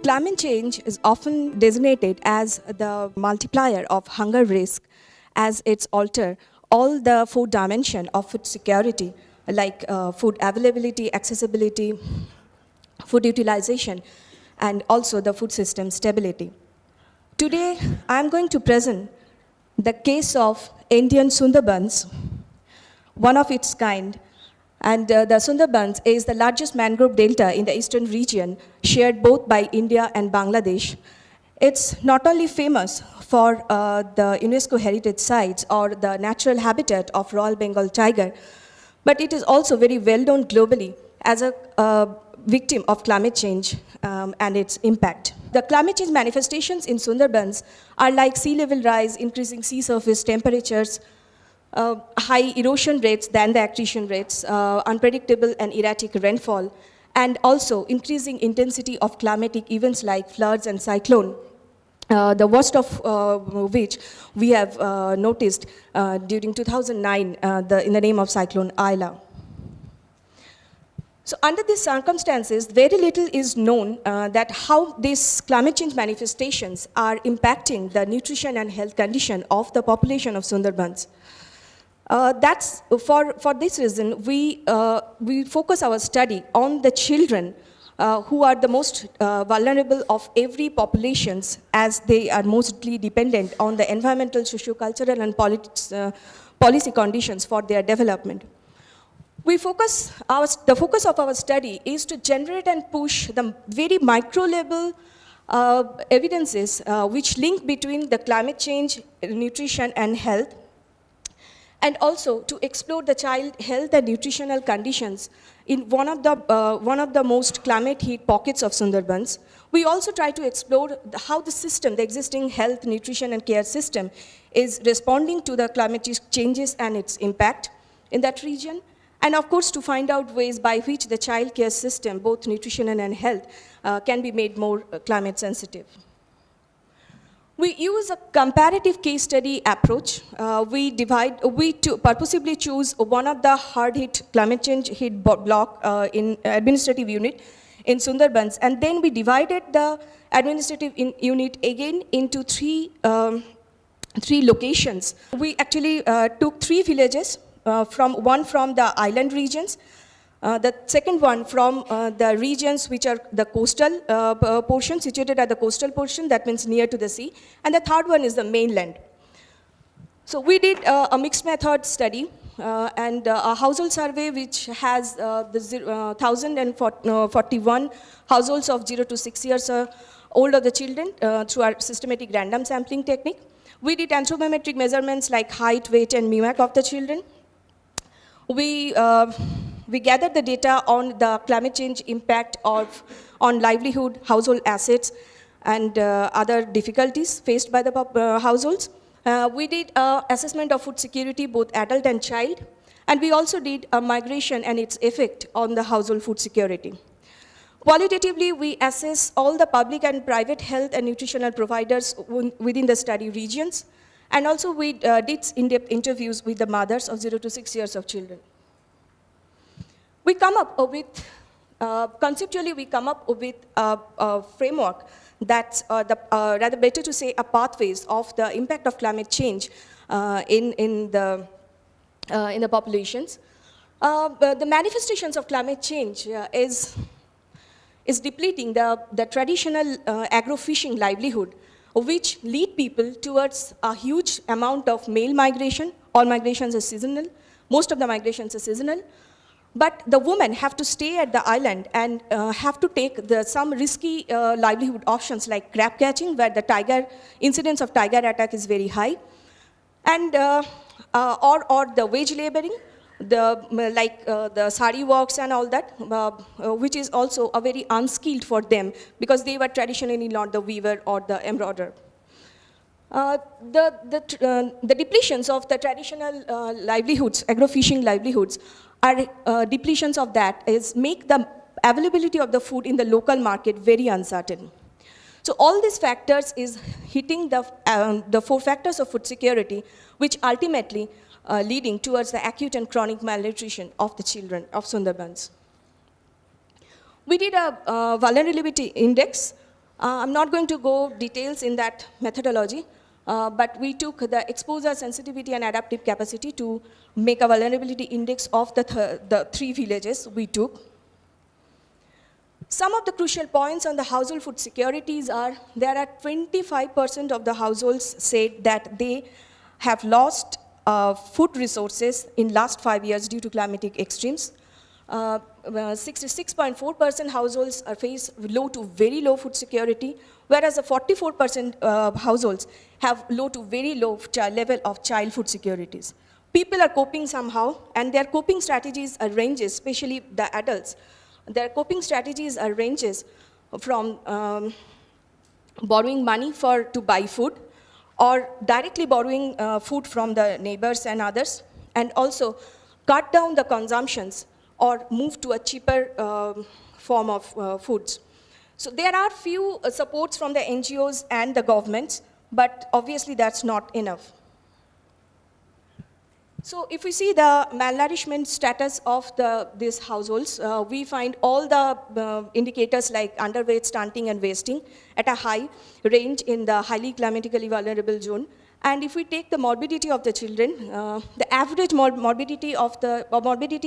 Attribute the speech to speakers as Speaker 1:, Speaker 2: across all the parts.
Speaker 1: Climate change is often designated as the multiplier of hunger risk, as it's alter all the food dimension of food security, like food availability, accessibility, food utilization, and also the food system stability. Today, I'm going to present the case of Indian Sundarbans, one of its kind. And the Sundarbans is the largest mangrove delta in the eastern region, shared both by India and Bangladesh. It's not only famous for the UNESCO heritage sites or the natural habitat of Royal Bengal tiger, but it is also very well known globally as a victim of climate change and its impact. The climate change manifestations in Sundarbans are like sea level rise, increasing sea surface temperatures, high erosion rates than the accretion rates, unpredictable and erratic rainfall, and also increasing intensity of climatic events like floods and cyclone, the worst of which we have noticed during 2009 in the name of Cyclone Aila. So under these circumstances, very little is known that how these climate change manifestations are impacting the nutrition and health condition of the population of Sundarbans. That's for this reason, we focus our study on the children who are the most vulnerable of every populations, as they are mostly dependent on the environmental, socio-cultural, and policy conditions for their development. The focus of our study is to generate and push the very micro level evidences which link between the climate change, nutrition, and health, and also to explore the child health and nutritional conditions in one of the most climate heat pockets of Sundarbans. We also try to explore how the system, the existing health, nutrition, and care system, is responding to the climate changes and its impact in that region. And of course, to find out ways by which the child care system, both nutrition and health, can be made more climate sensitive. We use a comparative case study approach. We purposely choose one of the hard-hit climate change hit block in administrative unit in Sundarbans, and then we divided the administrative unit again into three locations. We actually took 3 villages, one from the island regions, the second one from the regions which are the coastal portion, situated at the coastal portion, that means near to the sea, and the third one is the mainland. So we did a mixed method study and a household survey which has the 1,041 households of 0 to 6 years old of the children through our systematic random sampling technique. We did anthropometric measurements like height, weight, and mimic of the children. We gathered the data on the climate change impact on livelihood, household assets, and other difficulties faced by the households. We did assessment of food security, both adult and child, and we also did a migration and its effect on the household food security. Qualitatively, we assess all the public and private health and nutritional providers within the study regions. And also we did in-depth interviews with the mothers of 0 to 6 years of children. We come up with, conceptually we come up with a framework that's, rather better to say, a pathways of the impact of climate change in the populations. The manifestations of climate change is depleting the traditional agro-fishing livelihood, which lead people towards a huge amount of male migration. All migrations are seasonal. Most of the migrations are seasonal. But the women have to stay at the island and have to take some risky livelihood options like crab catching, where the incidence of tiger attack is very high, and or the wage laboring, the sari works and all that, which is also a very unskilled for them because they were traditionally not the weaver or the embroiderer. The depletions of the traditional livelihoods, agro-fishing livelihoods, are depletions of that make the availability of the food in the local market very uncertain. So all these factors is hitting the 4 factors of food security, which ultimately leading towards the acute and chronic malnutrition of the children of Sundarbans. We did a vulnerability index I'm not going to go details in that methodology, but we took the exposure, sensitivity, and adaptive capacity to make a vulnerability index of the 3 villages we took. Some of the crucial points on the household food securities are, there are 25% of the households said that they have lost food resources in last 5 years due to climatic extremes. 66.4% households are face low to very low food security, whereas the 44% households have low to very low level of child food securities. People are coping somehow, and their coping strategies are ranges, especially the adults. Their coping strategies are ranges from borrowing money to buy food, or directly borrowing food from the neighbors and others, and also cut down the consumptions or move to a cheaper form of foods. So there are few supports from the NGOs and the governments, but obviously that's not enough. So if we see the malnourishment status of these households, we find all the indicators like underweight, stunting, and wasting at a high range in the highly climatically vulnerable zone. And if we take the morbidity of the children, the average morbidity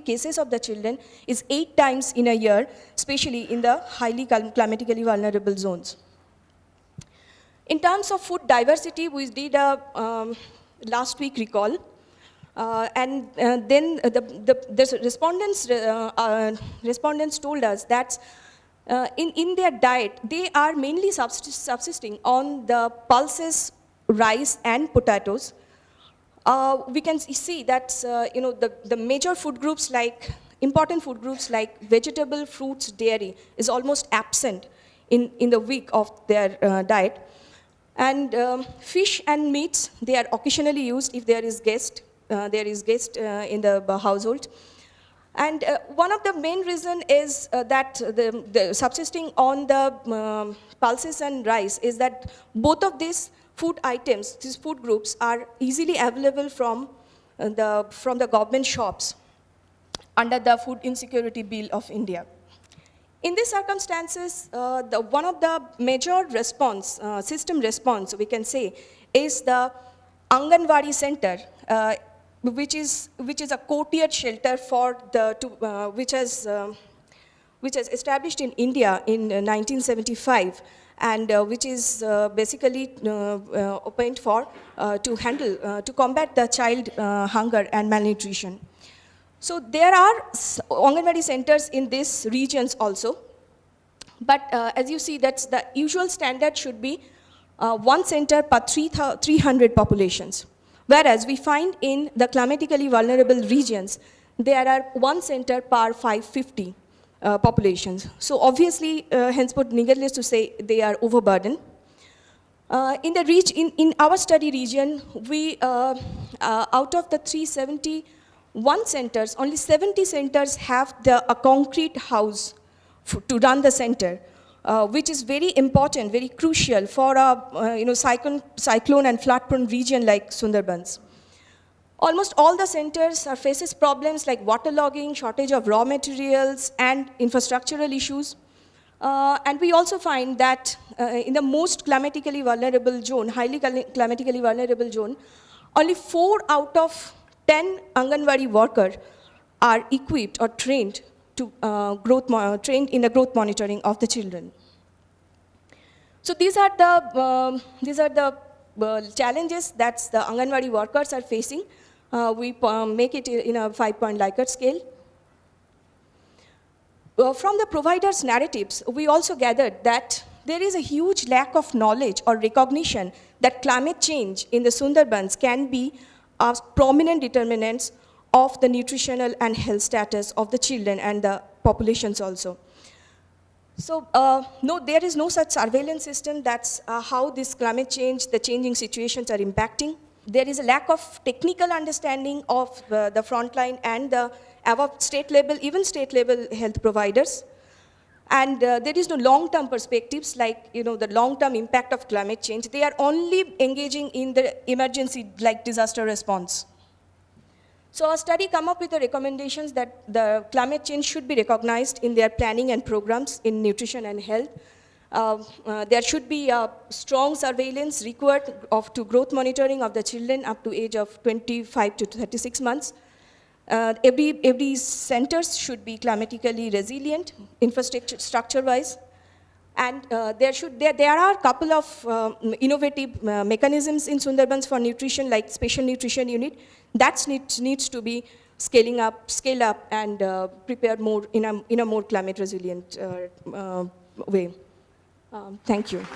Speaker 1: cases of the children is 8 times in a year, especially in the highly climatically vulnerable zones. In terms of food diversity, we did a last week recall. Then the respondents told us that in their diet, they are mainly subsisting on the pulses, rice, and potatoes. We can see that the major food groups important food groups like vegetable, fruits, dairy is almost absent in the week of their diet. And fish and meats, they are occasionally used if there is guest in the household. And one of the main reason is that the subsisting on the pulses and rice is that both of these food items, these food groups, are easily available from the government shops under the Food Insecurity Bill of India. In these circumstances, one of the major system response, we can say, is the Anganwadi Center, which is a courtyard shelter which was established in India in 1975, and which is basically opened to combat the child hunger and malnutrition. So there are Anganwadi centers in these regions also, but as you see, that's the usual standard should be 1 center per 300 populations. Whereas we find in the climatically vulnerable regions, there are 1 center per 550 populations. So obviously, henceforth, needless to say, they are overburdened. In our study region, we out of the 371 centers, only 70 centers have a concrete house to run the center, which is very important, very crucial for a cyclone and flood-prone region like Sundarbans. Almost all the centers faces problems like waterlogging, shortage of raw materials, and infrastructural issues. And we also find that in the most climatically vulnerable zone, highly climatically vulnerable zone, only 4 out of 10 Anganwadi workers are equipped or trained trained in the growth monitoring of the children. So these are the challenges that the Anganwadi workers are facing. We make it in a 5-point Likert scale. From the providers' narratives, we also gathered that there is a huge lack of knowledge or recognition that climate change in the Sundarbans can be a prominent determinants of the nutritional and health status of the children and the populations also. So no, there is no such surveillance system. That's how this climate change, the changing situations are impacting. There is a lack of technical understanding of the frontline and the above state level, even state level health providers. And there is no long-term perspectives like the long-term impact of climate change. They are only engaging in the emergency like disaster response. So our study come up with the recommendations that the climate change should be recognized in their planning and programs in nutrition and health. There should be a strong surveillance required to growth monitoring of the children up to age of 25 to 36 months. Every centers should be climatically resilient, infrastructure-wise. And there are a couple of innovative mechanisms in Sundarbans for nutrition, like special nutrition unit. That needs to be scale up, and prepare more in a more climate resilient way. Thank you.